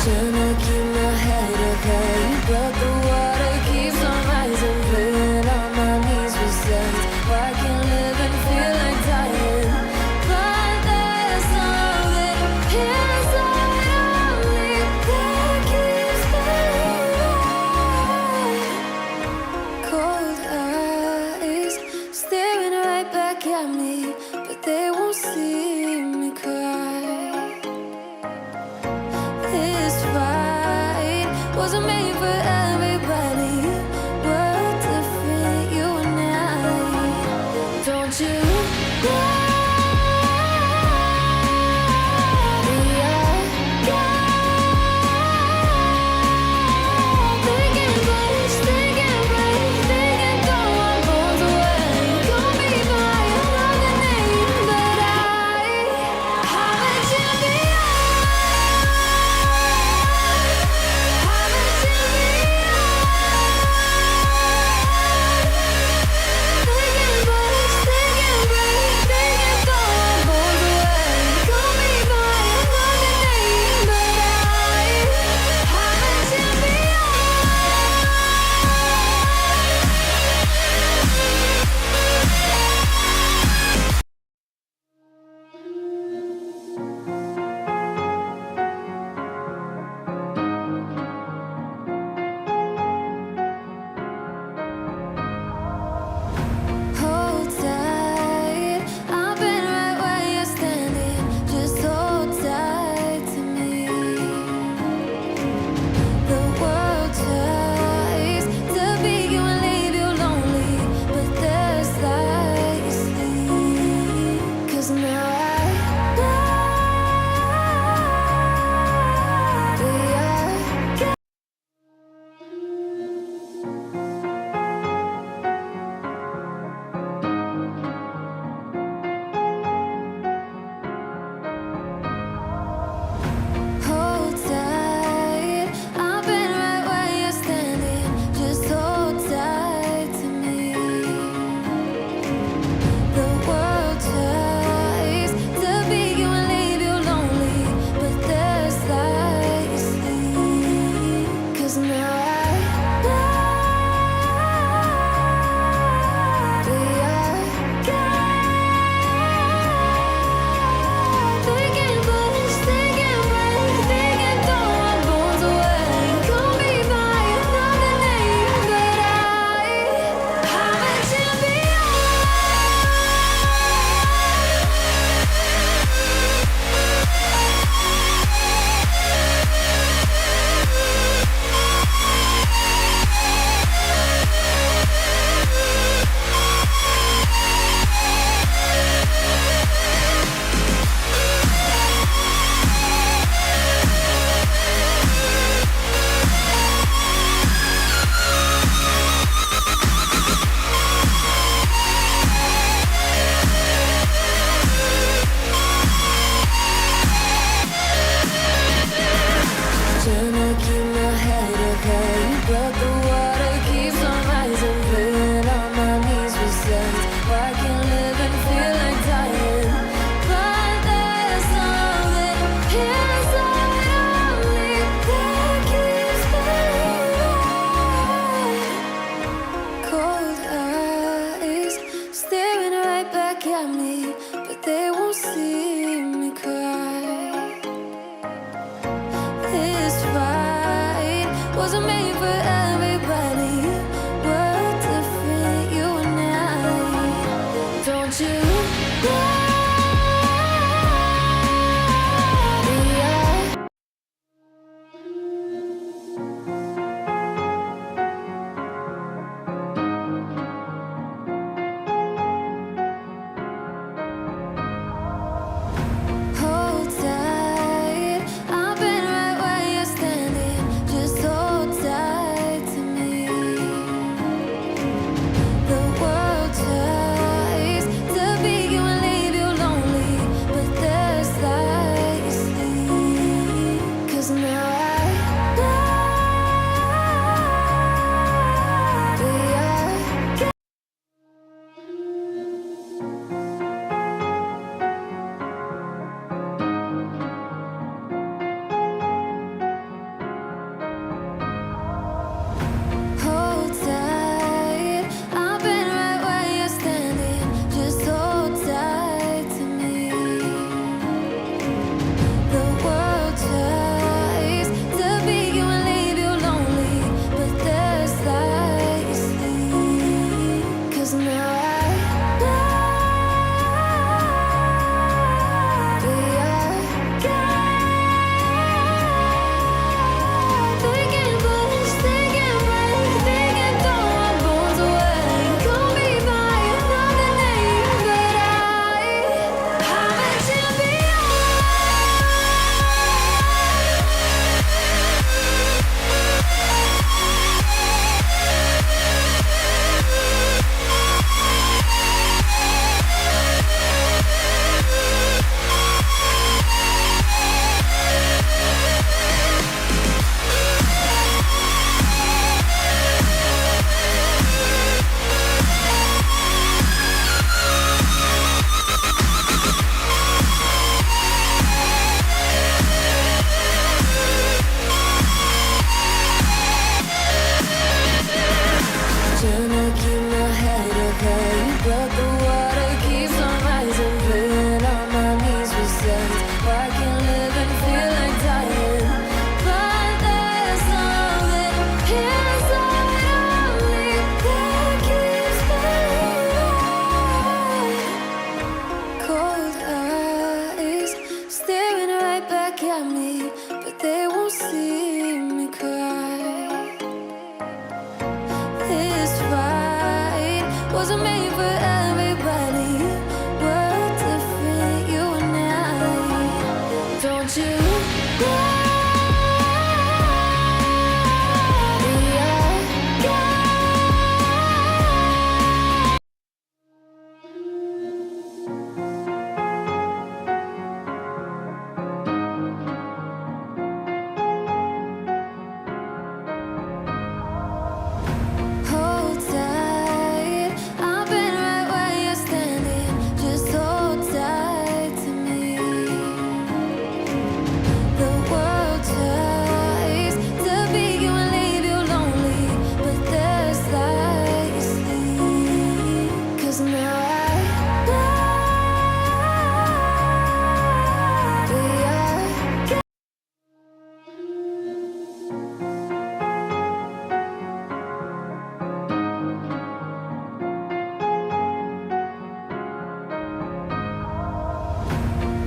Trying to keep my head up high, but the water keeps on rising. Playing on my knees with signs. Why can't live and feel like dying? But there's something inside of me that keeps me alive. Cold eyes staring right back at me, but they won't see me cry. This fight wasn't made for everybody. We're different, you and I. Don't you know? We are God. They can push, they can break, they can throw our bones away. Call me by another name, but I'm a champion. Hold tight, I've been right where you're standing. Just hold tight to me. The world tries to beat you and leave you lonely, but there's light you sleep. 'Cause now I know we are God. Hold tight, I've been right where you're standing. Just hold tight to me. The world tries to beat you and leave you lonely, but there's light you sleep. 'Cause now I know we are God. They can push, they can break, they can throw our bones away. Call me by another name, but I'm a champion. Trying to keep my head up high, but the water keeps on rising. Playing on my knees with signs. Why can't live and feel like dying? But there's something inside of me that keeps me alive. Cold eyes staring right back at me, but they won't see me cry. This fight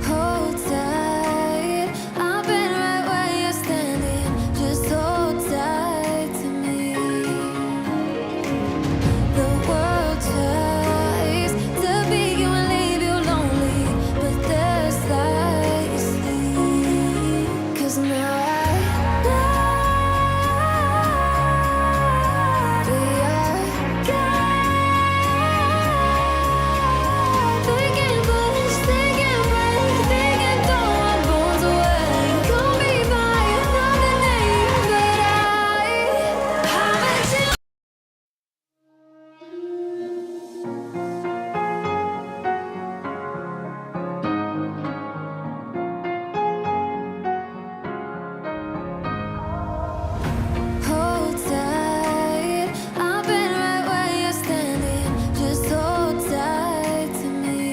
Hold tight, I've been right where you're standing. Just hold tight to me. The world tries to beat you and leave you lonely, but there's light you see. 'Cause now I know we are God. They can push, they can break, they can throw our bones away. Call me by another name, but I'm a champion. Hold tight, I've been right where you're standing. Just hold tight to me.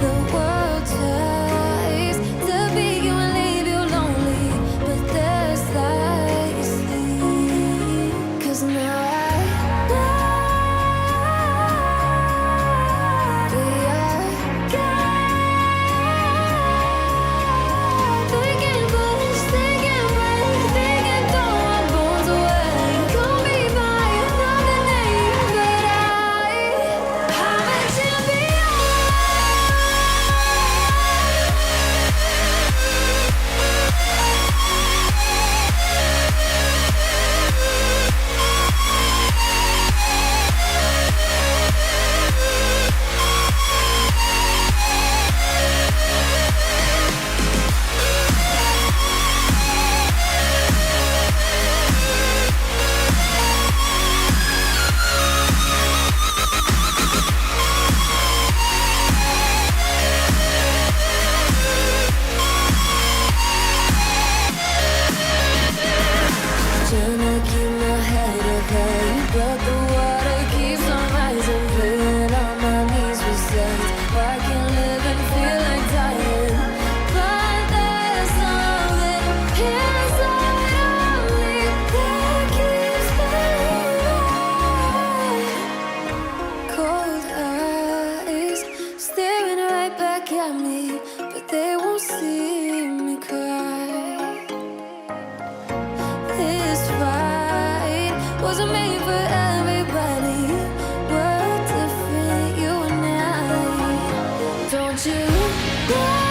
The world tries to beat you and leave you lonely, but there's light you see. 'Cause now I know we are God. They can push, they can break, they can throw our bones away. Call me by another name, but I'm a champion. Tryna keep my head up high, but the water keeps on rising. Playing on my knees with signs. I can live and feel like dying, but there's something inside of me that keeps me alive. Cold eyes staring right back at me, but they won't see me cry. This fight wasn't made for everybody. We're different, you and I. Don't you know?